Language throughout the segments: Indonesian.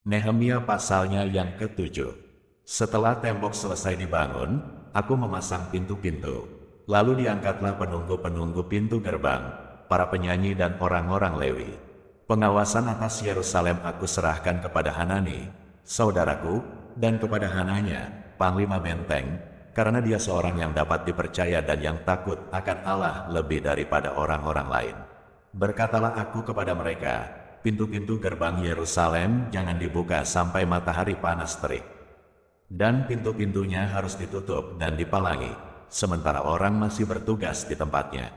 Nehemia pasalnya yang ke-7. Setelah tembok selesai dibangun, aku memasang pintu-pintu. Lalu diangkatlah penunggu-penunggu pintu gerbang, para penyanyi dan orang-orang Lewi. Pengawasan atas Yerusalem aku serahkan kepada Hanani, saudaraku, dan kepada Hananya, panglima benteng, karena dia seorang yang dapat dipercaya dan yang takut akan Allah lebih daripada orang-orang lain. Berkatalah aku kepada mereka, pintu-pintu gerbang Yerusalem jangan dibuka sampai matahari panas terik. Dan pintu-pintunya harus ditutup dan dipalangi, sementara orang masih bertugas di tempatnya.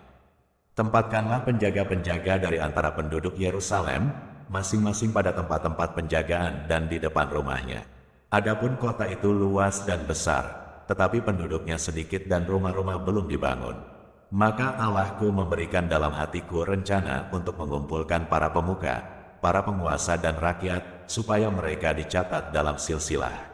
Tempatkanlah penjaga-penjaga dari antara penduduk Yerusalem, masing-masing pada tempat-tempat penjagaan dan di depan rumahnya. Adapun kota itu luas dan besar, tetapi penduduknya sedikit dan rumah-rumah belum dibangun. Maka Allahku memberikan dalam hatiku rencana untuk mengumpulkan para pemuka, para penguasa dan rakyat, supaya mereka dicatat dalam silsilah.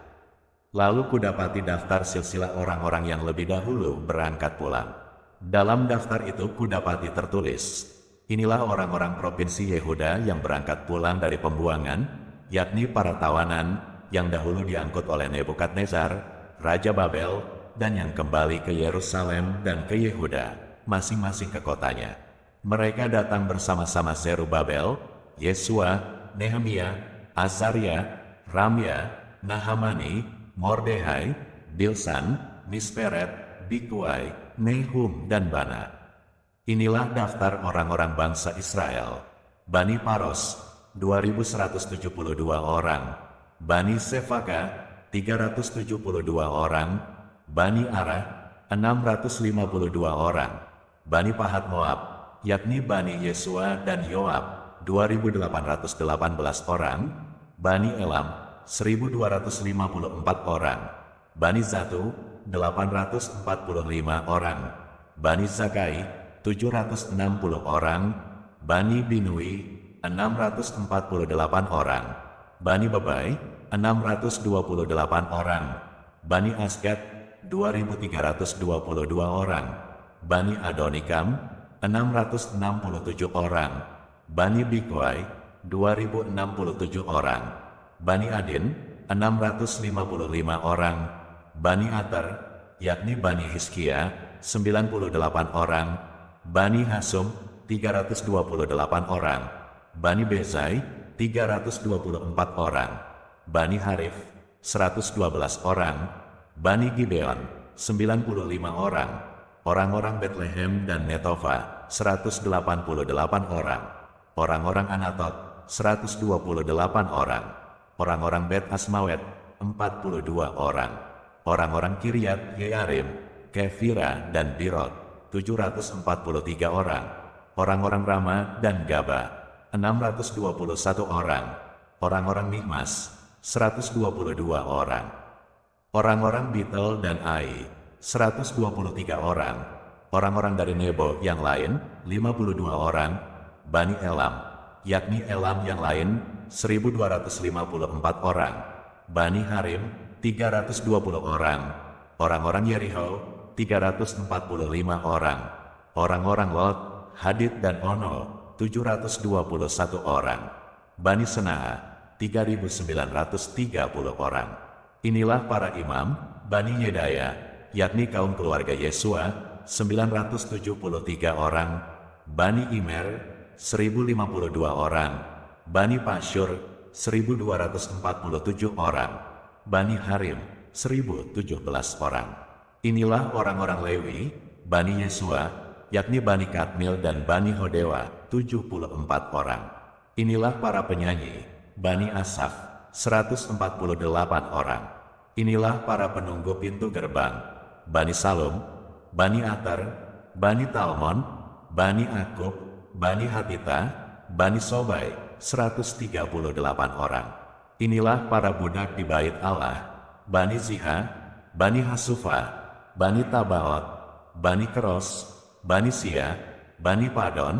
Lalu kudapati daftar silsilah orang-orang yang lebih dahulu berangkat pulang. Dalam daftar itu kudapati tertulis, inilah orang-orang provinsi Yehuda yang berangkat pulang dari pembuangan, yakni para tawanan yang dahulu diangkut oleh Nebukadnezar, Raja Babel, dan yang kembali ke Yerusalem dan ke Yehuda, masing-masing ke kotanya. Mereka datang bersama-sama Zerubabel, Yesua, Nehemia, Azaria, Ramya, Nahamani, Mordehai, Bilsan, Misperet, Bigwai, Nehum, dan Bana. Inilah daftar orang-orang bangsa Israel. Bani Paros, 2172 orang. Bani Sefaka, 372 orang. Bani Arah, 652 orang. Bani Pahat Moab, yakni Bani Yesua dan Yoab, 2818 orang. Bani Elam, 1254 orang. Bani Zatu, 845 orang. Bani Zakai, 760 orang. Bani Binui, 648 orang. Bani Bebai, 628 orang. Bani Asgad, 2322 orang. Bani Adonikam, 667 orang. Bani Bigwai, 2067 orang. Bani Adin, 655 orang. Bani Ater, yakni Bani Hizkia, 98 orang. Bani Hasum, 328 orang. Bani Bezai, 324 orang. Bani Harif, 112 orang. Bani Gibeon, 95 orang. Orang-orang Betlehem dan Netofa, 188 orang. Orang-orang Anatot, 128 orang. Orang-orang Bet Asmawet, 42 orang. Orang-orang Kiryat Yearim, Kefira dan Birot, 743 orang. Orang-orang Rama dan Gaba, 621 orang. Orang-orang Mikmas, 122 orang. Orang-orang Bitel dan Ai, 123 orang. Orang-orang dari Nebo yang lain, 52 orang. Bani Elam, yakni Elam yang lain, 1254 orang. Bani Harim, 320 orang. Orang-orang Yeriho, 345 orang. Orang-orang Lot, Hadid dan Ono, 721 orang. Bani Senaa, 3930 orang. Inilah para imam, Bani Yedaya, yakni kaum keluarga Yesua, 973 orang. Bani Imer, 1052 orang. Bani Pasyur, 1247 orang. Bani Harim, 1017 orang. Inilah orang-orang Lewi, Bani Yesua, yakni Bani Kadmil dan Bani Hodewa, 74 orang. Inilah para penyanyi, Bani Asaf, 148 orang. Inilah para penunggu pintu gerbang, Bani Salum, Bani Atar, Bani Talmon, Bani Akub, Bani Hatita, Bani Sobai, 138 orang. Inilah para budak di bait Allah, Bani Ziha, Bani Hasufa, Bani Tabaot, Bani Keros, Bani Sia, Bani Padon,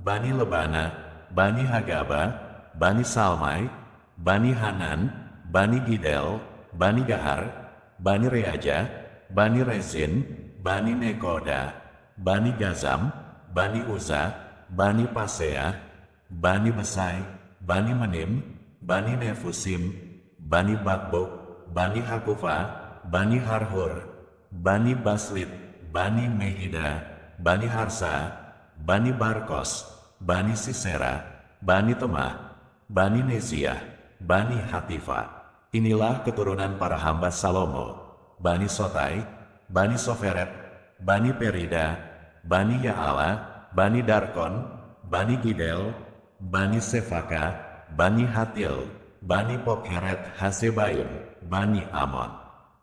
Bani Lebana, Bani Hagaba, Bani Salmai, Bani Hanan, Bani Gidel, Bani Gahar, Bani Reaja, Bani Rezin, Bani Nekoda, Bani Gazam, Bani Uza, Bani Pasea, Bani Besai, Bani Menim, Bani Nefusim, Bani Bakbok, Bani Hakufa, Bani Harhur, Bani Baslit, Bani Mehida, Bani Harsa, Bani Barkos, Bani Sisera, Bani Temah, Bani Neziah, Bani Hatifa. Inilah keturunan para hamba Salomo, Bani Sotai, Bani Soferet, Bani Perida, Bani Yaala, Bani Darkon, Bani Gidel, Bani Sefaka, Bani Hatil, Bani Pokheret Hasebayim, Bani Amon.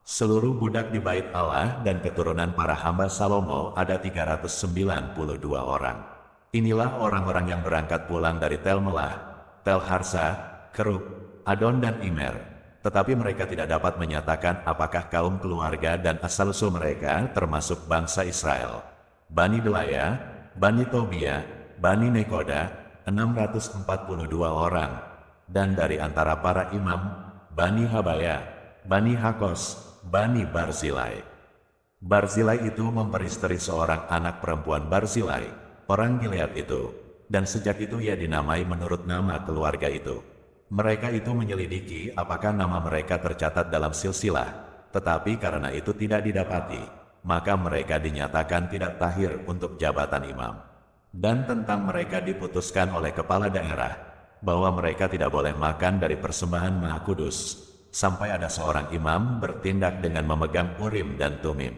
Seluruh budak di bait Allah dan keturunan para hamba Salomo ada 392 orang. Inilah orang-orang yang berangkat pulang dari Tel Melah, Tel Harsa, Kerub, Adon dan Imer. Tetapi mereka tidak dapat menyatakan apakah kaum keluarga dan asal-usul mereka termasuk bangsa Israel. Bani Delaya, Bani Tobia, Bani Nekoda, 642 orang. Dan dari antara para imam, Bani Habaya, Bani Hakos, Bani Barzilai. Barzilai itu memperistri seorang anak perempuan Barzilai, orang Gilead itu. Dan sejak itu ia dinamai menurut nama keluarga itu. Mereka itu menyelidiki apakah nama mereka tercatat dalam silsilah, tetapi karena itu tidak didapati, maka mereka dinyatakan tidak tahir untuk jabatan imam. Dan tentang mereka diputuskan oleh kepala daerah, bahwa mereka tidak boleh makan dari persembahan Maha Kudus, sampai ada seorang imam bertindak dengan memegang Urim dan Tumim.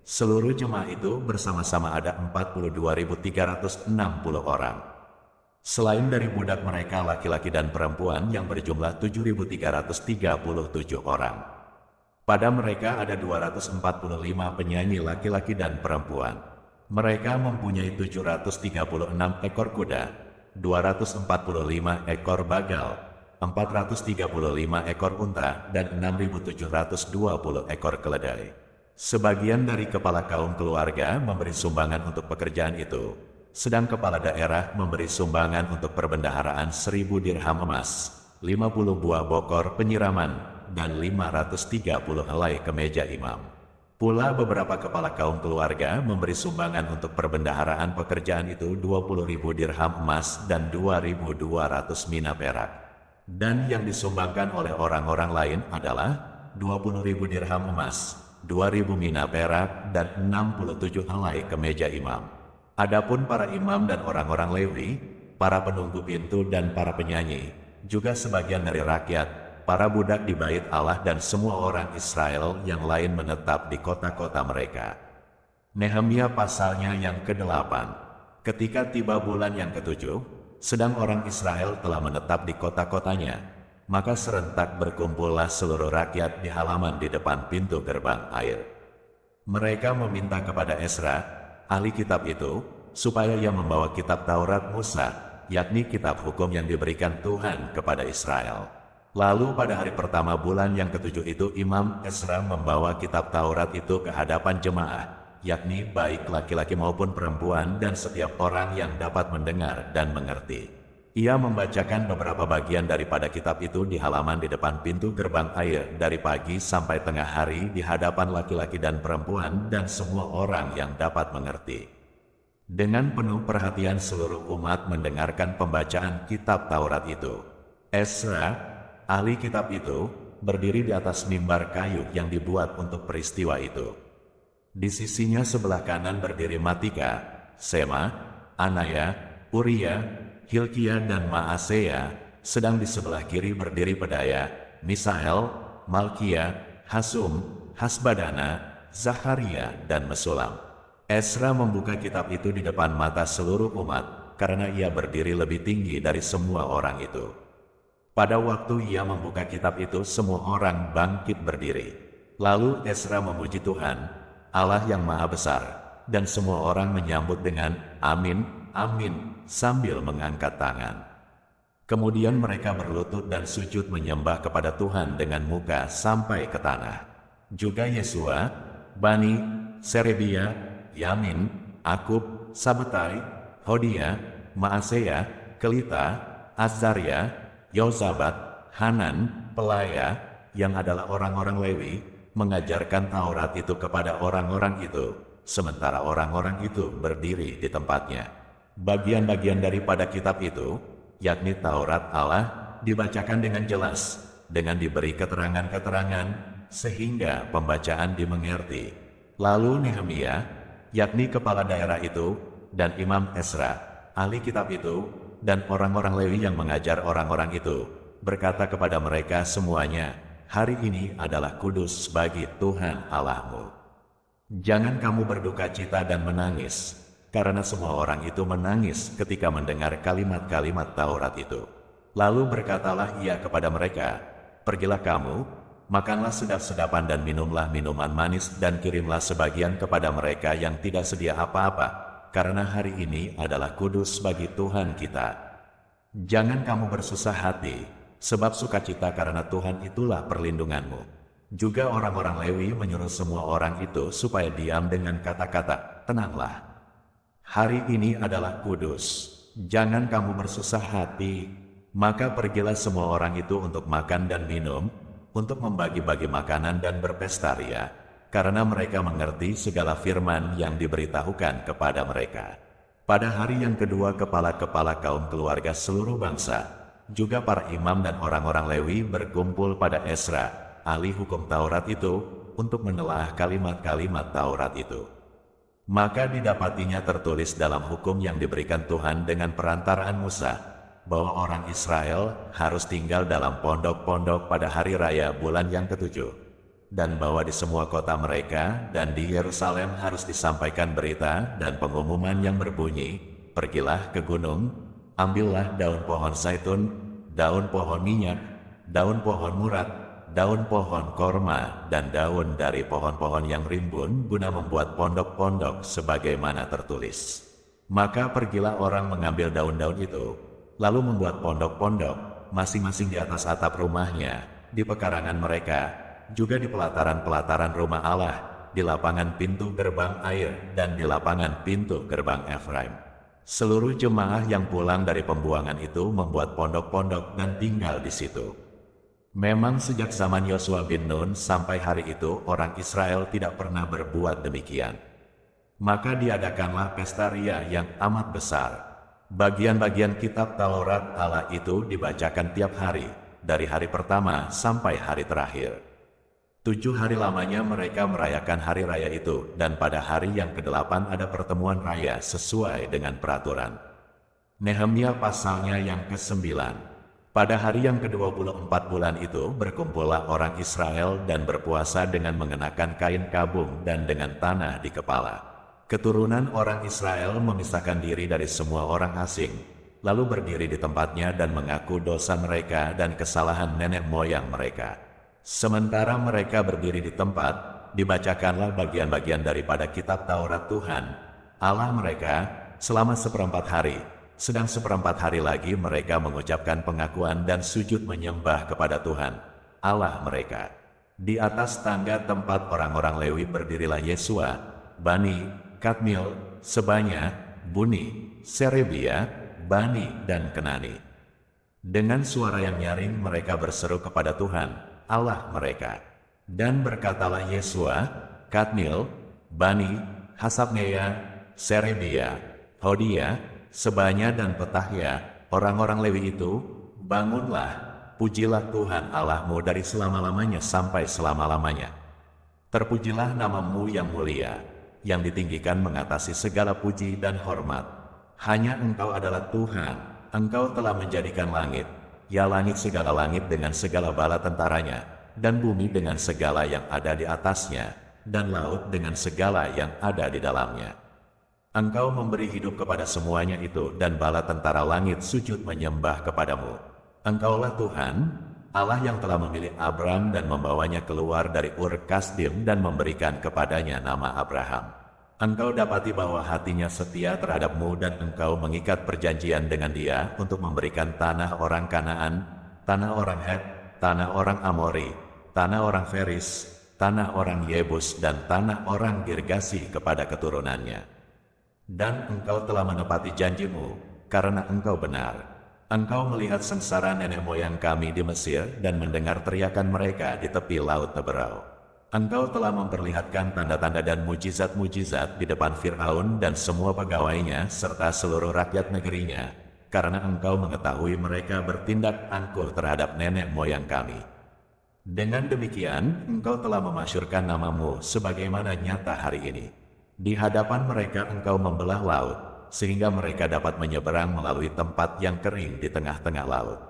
Seluruh jemaah itu bersama-sama ada 42.360 orang. Selain dari budak mereka laki-laki dan perempuan yang berjumlah 7.337 orang. Pada mereka ada 245 penyanyi laki-laki dan perempuan. Mereka mempunyai 736 ekor kuda, 245 ekor bagal, 435 ekor unta, dan 6.720 ekor keledai. Sebagian dari kepala kaum keluarga memberi sumbangan untuk pekerjaan itu, sedang kepala daerah memberi sumbangan untuk perbendaharaan 1.000 dirham emas, 50 buah bokor penyiraman, dan 530 helai kemeja imam. Pula beberapa kepala kaum keluarga memberi sumbangan untuk perbendaharaan pekerjaan itu 20.000 dirham emas dan 2.200 mina perak. Dan yang disumbangkan oleh orang-orang lain adalah 20.000 dirham emas, 2.000 mina perak, dan 67 helai kemeja imam. Adapun para imam dan orang-orang Lewi, para penunggu pintu dan para penyanyi, juga sebagian dari rakyat, para budak di bait Allah dan semua orang Israel yang lain menetap di kota-kota mereka. Nehemia pasalnya yang ke-8. Ketika tiba bulan yang ke-7, sedang orang Israel telah menetap di kota-kotanya, maka serentak berkumpullah seluruh rakyat di halaman di depan pintu gerbang air. Mereka meminta kepada Ezra, ahli kitab itu, supaya ia membawa kitab Taurat Musa, yakni kitab hukum yang diberikan Tuhan kepada Israel. Lalu pada hari pertama bulan yang ke-7 itu Imam Ezra membawa kitab Taurat itu ke hadapan jemaah, yakni baik laki-laki maupun perempuan dan setiap orang yang dapat mendengar dan mengerti. Ia membacakan beberapa bagian daripada kitab itu di halaman di depan pintu gerbang air dari pagi sampai tengah hari di hadapan laki-laki dan perempuan dan semua orang yang dapat mengerti. Dengan penuh perhatian seluruh umat mendengarkan pembacaan kitab Taurat itu. Ezra, ahli kitab itu, berdiri di atas mimbar kayu yang dibuat untuk peristiwa itu. Di sisinya sebelah kanan berdiri Matika, Sema, Anaya, Uria, Hilkia dan Maaseya, sedang di sebelah kiri berdiri Pedaya, Misael, Malkia, Hasum, Hasbadana, Zakharia, dan Mesulam. Ezra membuka kitab itu di depan mata seluruh umat, karena ia berdiri lebih tinggi dari semua orang itu. Pada waktu ia membuka kitab itu, semua orang bangkit berdiri. Lalu Ezra memuji Tuhan, Allah yang Maha Besar, dan semua orang menyambut dengan Amin, Amin, sambil mengangkat tangan. Kemudian mereka berlutut dan sujud menyembah kepada Tuhan dengan muka sampai ke tanah. Juga Yesua, Bani, Serebia, Yamin, Akub, Sabetai, Hodia, Maaseya, Kelita, Azaria, Yozabat, Hanan, Pelaya, yang adalah orang-orang Lewi, mengajarkan Taurat itu kepada orang-orang itu, sementara orang-orang itu berdiri di tempatnya. Bagian-bagian daripada kitab itu, yakni Taurat Allah, dibacakan dengan jelas, dengan diberi keterangan-keterangan, sehingga pembacaan dimengerti. Lalu Nehemia, yakni kepala daerah itu, dan Imam Esra, ahli kitab itu, dan orang-orang Lewi yang mengajar orang-orang itu, berkata kepada mereka semuanya, "Hari ini adalah kudus bagi Tuhan Allahmu. Jangan kamu berduka cita dan menangis," karena semua orang itu menangis ketika mendengar kalimat-kalimat Taurat itu. Lalu berkatalah ia kepada mereka, "Pergilah kamu, makanlah sedap-sedapan dan minumlah minuman manis dan kirimlah sebagian kepada mereka yang tidak sedia apa-apa, karena hari ini adalah kudus bagi Tuhan kita. Jangan kamu bersusah hati, sebab sukacita karena Tuhan itulah perlindunganmu." Juga orang-orang Lewi menyuruh semua orang itu supaya diam dengan kata-kata, "Tenanglah. Hari ini adalah kudus, jangan kamu bersusah hati." Maka pergilah semua orang itu untuk makan dan minum, untuk membagi-bagi makanan dan berpesta ria, karena mereka mengerti segala firman yang diberitahukan kepada mereka. Pada hari yang kedua kepala-kepala kaum keluarga seluruh bangsa, juga para imam dan orang-orang Lewi berkumpul pada Esra, ahli hukum Taurat itu, untuk menelaah kalimat-kalimat Taurat itu. Maka didapatinya tertulis dalam hukum yang diberikan Tuhan dengan perantaraan Musa, bahwa orang Israel harus tinggal dalam pondok-pondok pada hari raya bulan yang ketujuh, dan bahwa di semua kota mereka dan di Yerusalem harus disampaikan berita dan pengumuman yang berbunyi, "Pergilah ke gunung, ambillah daun pohon zaitun, daun pohon minyak, daun pohon murat, daun pohon korma, dan daun dari pohon-pohon yang rimbun guna membuat pondok-pondok sebagaimana tertulis." Maka pergilah orang mengambil daun-daun itu, lalu membuat pondok-pondok, masing-masing di atas atap rumahnya, di pekarangan mereka, juga di pelataran-pelataran rumah Allah, di lapangan pintu gerbang air, dan di lapangan pintu gerbang Efraim. Seluruh jemaah yang pulang dari pembuangan itu membuat pondok-pondok dan tinggal di situ. Memang sejak zaman Yosua bin Nun sampai hari itu orang Israel tidak pernah berbuat demikian. Maka diadakanlah pesta ria yang amat besar. Bagian-bagian kitab Taurat Allah itu dibacakan tiap hari, dari hari pertama sampai hari terakhir. 7 hari lamanya mereka merayakan hari raya itu, dan pada hari yang ke-8 ada pertemuan raya sesuai dengan peraturan. Nehemia pasalnya yang ke-9. Pada hari yang ke-24 bulan itu berkumpullah orang Israel dan berpuasa dengan mengenakan kain kabung dan dengan tanah di kepala. Keturunan orang Israel memisahkan diri dari semua orang asing, lalu berdiri di tempatnya dan mengaku dosa mereka dan kesalahan nenek moyang mereka. Sementara mereka berdiri di tempat, dibacakanlah bagian-bagian daripada kitab Taurat Tuhan, Allah mereka, selama 1/4 hari. Sedang 1/4 hari lagi mereka mengucapkan pengakuan dan sujud menyembah kepada Tuhan, Allah mereka. Di atas tangga tempat orang-orang Lewi berdirilah Yesua, Bani, Kadmiel, Sebanya, Buni, Serebia, Bani, dan Kenani. Dengan suara yang nyaring mereka berseru kepada Tuhan, Allah mereka. Dan berkatalah Yesua, Kadmiel, Bani, Hasabneya, Serebia, Hodia, Sebanya, dan Petahya, orang-orang Lewi itu, bangunlah, pujilah Tuhan Allahmu dari selama-lamanya sampai selama-lamanya. Terpujilah namamu yang mulia, yang ditinggikan mengatasi segala puji dan hormat. Hanya Engkau adalah Tuhan, Engkau telah menjadikan langit, ya langit segala langit dengan segala bala tentaranya, dan bumi dengan segala yang ada di atasnya, dan laut dengan segala yang ada di dalamnya. Engkau memberi hidup kepada semuanya itu, dan bala tentara langit sujud menyembah kepadamu. Engkaulah Tuhan, Allah yang telah memilih Abram dan membawanya keluar dari Ur Kasdim dan memberikan kepadanya nama Abraham. Engkau dapati bahwa hatinya setia terhadapmu dan engkau mengikat perjanjian dengan dia untuk memberikan tanah orang Kanaan, tanah orang Het, tanah orang Amori, tanah orang Feris, tanah orang Yebus, dan tanah orang Girgasi kepada keturunannya. Dan engkau telah menepati janjimu, karena engkau benar. Engkau melihat sengsara nenek moyang kami di Mesir dan mendengar teriakan mereka di tepi laut Teberau. Engkau telah memperlihatkan tanda-tanda dan mujizat-mujizat di depan Fir'aun dan semua pegawainya serta seluruh rakyat negerinya, karena engkau mengetahui mereka bertindak angkuh terhadap nenek moyang kami. Dengan demikian, engkau telah memasyurkan namamu sebagaimana nyata hari ini. Di hadapan mereka engkau membelah laut, sehingga mereka dapat menyeberang melalui tempat yang kering di tengah-tengah laut.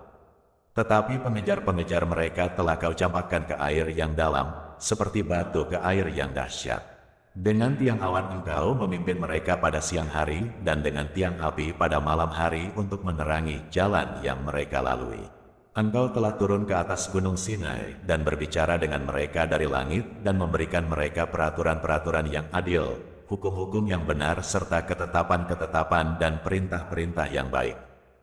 Tetapi pengejar-pengejar mereka telah kau campakkan ke air yang dalam, seperti batu ke air yang dahsyat. Dengan tiang awan engkau memimpin mereka pada siang hari, dan dengan tiang api pada malam hari untuk menerangi jalan yang mereka lalui. Engkau telah turun ke atas gunung Sinai dan berbicara dengan mereka dari langit dan memberikan mereka peraturan-peraturan yang adil, hukum-hukum yang benar serta ketetapan-ketetapan dan perintah-perintah yang baik.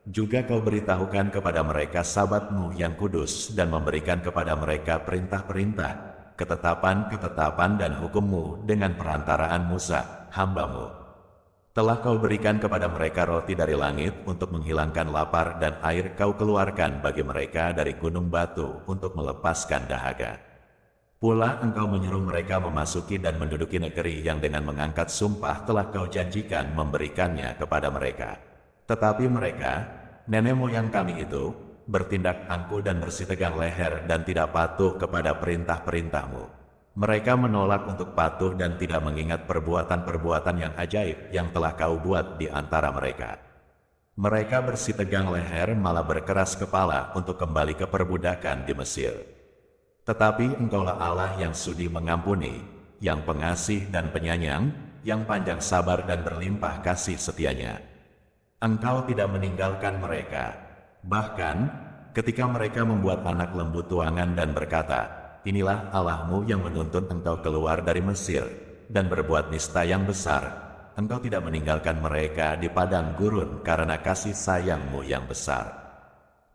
Juga kau beritahukan kepada mereka sabatmu yang kudus dan memberikan kepada mereka perintah-perintah, ketetapan-ketetapan dan hukummu dengan perantaraan Musa, hambamu. Telah kau berikan kepada mereka roti dari langit untuk menghilangkan lapar dan air kau keluarkan bagi mereka dari gunung batu untuk melepaskan dahaga. Pula engkau menyuruh mereka memasuki dan menduduki negeri yang dengan mengangkat sumpah telah kau janjikan memberikannya kepada mereka. Tetapi mereka, nenek moyang kami itu, bertindak angkuh dan bersitegang leher dan tidak patuh kepada perintah-perintahmu. Mereka menolak untuk patuh dan tidak mengingat perbuatan-perbuatan yang ajaib yang telah kau buat di antara mereka. Mereka bersitegang leher malah berkeras kepala untuk kembali ke perbudakan di Mesir. Tetapi engkaulah Allah yang sudi mengampuni, yang pengasih dan penyayang, yang panjang sabar dan berlimpah kasih setianya. Engkau tidak meninggalkan mereka. Bahkan, ketika mereka membuat anak lembu tuangan dan berkata, "Inilah Allahmu yang menuntun engkau keluar dari Mesir," dan berbuat nista yang besar, engkau tidak meninggalkan mereka di padang gurun karena kasih sayangmu yang besar.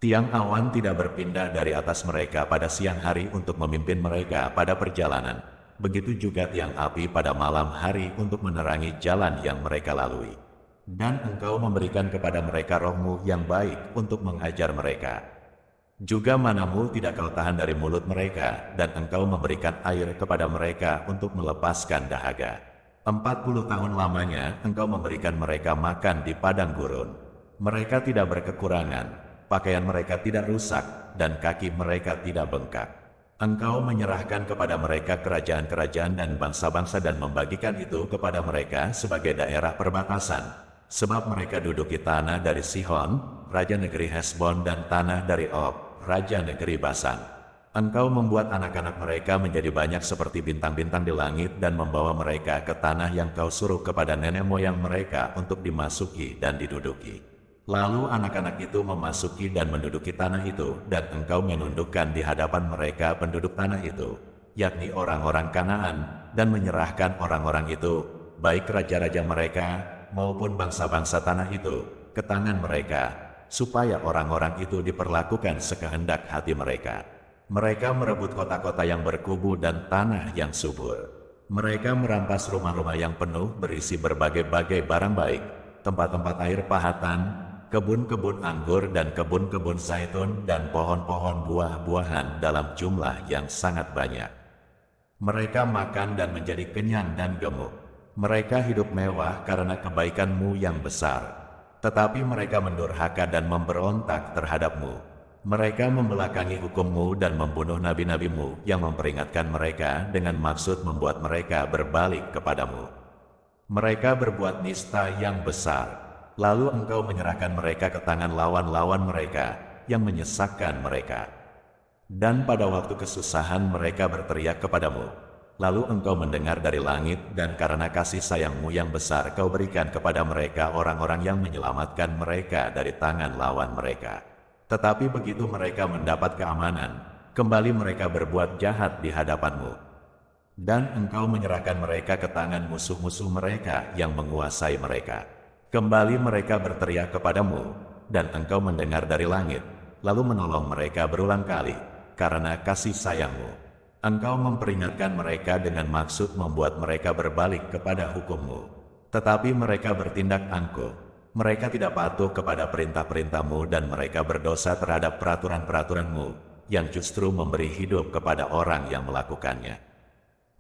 Tiang awan tidak berpindah dari atas mereka pada siang hari untuk memimpin mereka pada perjalanan. Begitu juga tiang api pada malam hari untuk menerangi jalan yang mereka lalui. Dan engkau memberikan kepada mereka rohmu yang baik untuk mengajar mereka. Juga manamu tidak kau tahan dari mulut mereka, dan engkau memberikan air kepada mereka untuk melepaskan dahaga. 40 tahun lamanya engkau memberikan mereka makan di padang gurun. Mereka tidak berkekurangan, pakaian mereka tidak rusak, dan kaki mereka tidak bengkak. Engkau menyerahkan kepada mereka kerajaan-kerajaan dan bangsa-bangsa dan membagikan itu kepada mereka sebagai daerah perbatasan. Sebab mereka duduki tanah dari Sihon, raja negeri Hesbon, dan tanah dari Og, raja negeri Basan. Engkau membuat anak-anak mereka menjadi banyak seperti bintang-bintang di langit dan membawa mereka ke tanah yang kau suruh kepada nenek moyang mereka untuk dimasuki dan diduduki. Lalu anak-anak itu memasuki dan menduduki tanah itu, dan engkau menundukkan di hadapan mereka penduduk tanah itu, yakni orang-orang Kanaan, dan menyerahkan orang-orang itu, baik raja-raja mereka maupun bangsa-bangsa tanah itu, ke tangan mereka, supaya orang-orang itu diperlakukan sekehendak hati mereka. Mereka merebut kota-kota yang berkubu dan tanah yang subur. Mereka merampas rumah-rumah yang penuh berisi berbagai-bagai barang baik, tempat-tempat air pahatan, kebun-kebun anggur dan kebun-kebun zaitun dan pohon-pohon buah-buahan dalam jumlah yang sangat banyak. Mereka makan dan menjadi kenyang dan gemuk. Mereka hidup mewah karena kebaikan-Mu yang besar. Tetapi mereka mendurhaka dan memberontak terhadap-Mu. Mereka membelakangi hukum-Mu dan membunuh nabi-nabi-Mu yang memperingatkan mereka dengan maksud membuat mereka berbalik kepadamu. Mereka berbuat nista yang besar. Lalu Engkau menyerahkan mereka ke tangan lawan-lawan mereka yang menyesakkan mereka. Dan pada waktu kesusahan mereka berteriak kepadamu. Lalu Engkau mendengar dari langit, dan karena kasih sayang-Mu yang besar Kau berikan kepada mereka orang-orang yang menyelamatkan mereka dari tangan lawan mereka. Tetapi begitu mereka mendapat keamanan, kembali mereka berbuat jahat di hadapan-Mu. Dan Engkau menyerahkan mereka ke tangan musuh-musuh mereka yang menguasai mereka. Kembali mereka berteriak kepadamu, dan Engkau mendengar dari langit, lalu menolong mereka berulang kali, karena kasih sayang-Mu. Engkau memperingatkan mereka dengan maksud membuat mereka berbalik kepada hukum-Mu. Tetapi mereka bertindak angkuh. Mereka tidak patuh kepada perintah-perintah-Mu dan mereka berdosa terhadap peraturan-peraturan-Mu yang justru memberi hidup kepada orang yang melakukannya.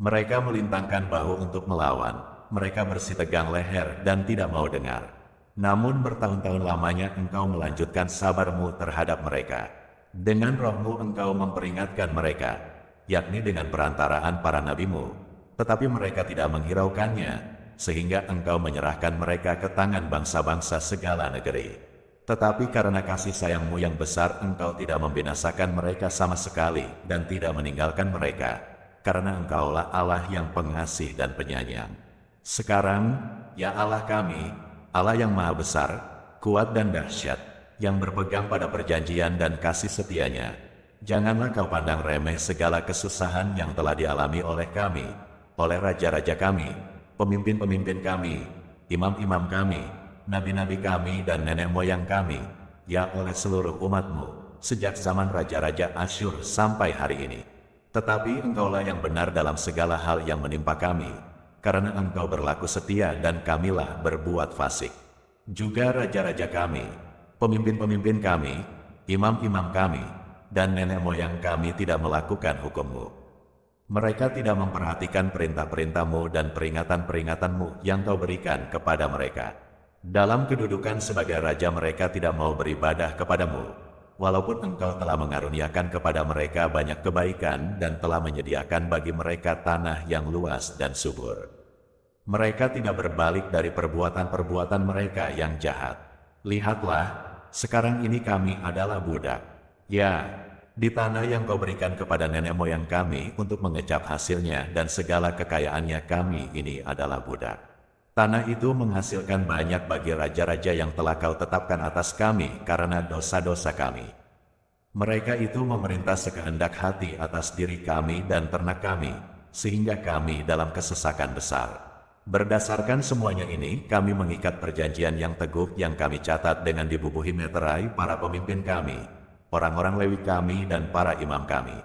Mereka melintangkan bahu untuk melawan. Mereka bersitegang leher dan tidak mau dengar. Namun bertahun-tahun lamanya engkau melanjutkan sabarmu terhadap mereka. Dengan rohmu engkau memperingatkan mereka, yakni dengan perantaraan para nabimu. Tetapi mereka tidak menghiraukannya, sehingga engkau menyerahkan mereka ke tangan bangsa-bangsa segala negeri. Tetapi karena kasih sayangmu yang besar engkau tidak membinasakan mereka sama sekali dan tidak meninggalkan mereka, karena engkaulah Allah yang pengasih dan penyayang. Sekarang, ya Allah kami, Allah yang maha besar, kuat dan dahsyat, yang berpegang pada perjanjian dan kasih setianya, janganlah kau pandang remeh segala kesusahan yang telah dialami oleh kami, oleh raja-raja kami, pemimpin-pemimpin kami, imam-imam kami, nabi-nabi kami dan nenek moyang kami, ya oleh seluruh umatmu, sejak zaman raja-raja Asyur sampai hari ini. Tetapi engkaulah yang benar dalam segala hal yang menimpa kami, karena engkau berlaku setia dan kamilah berbuat fasik. Juga raja-raja kami, pemimpin-pemimpin kami, imam-imam kami, dan nenek moyang kami tidak melakukan hukum-Mu. Mereka tidak memperhatikan perintah-perintah-Mu dan peringatan-peringatan-Mu yang Kau berikan kepada mereka. Dalam kedudukan sebagai raja mereka tidak mau beribadah kepada-Mu, walaupun Engkau telah mengaruniakan kepada mereka banyak kebaikan dan telah menyediakan bagi mereka tanah yang luas dan subur. Mereka tidak berbalik dari perbuatan-perbuatan mereka yang jahat. Lihatlah, sekarang ini kami adalah budak. Ya, di tanah yang Kau berikan kepada nenek moyang kami untuk mengecap hasilnya dan segala kekayaannya kami ini adalah budak. Tanah itu menghasilkan banyak bagi raja-raja yang telah Kau tetapkan atas kami karena dosa-dosa kami. Mereka itu memerintah sekehendak hati atas diri kami dan ternak kami, sehingga kami dalam kesesakan besar. Berdasarkan semuanya ini, kami mengikat perjanjian yang teguh yang kami catat dengan dibubuhi meterai para pemimpin kami, orang-orang Lewi kami dan para imam kami.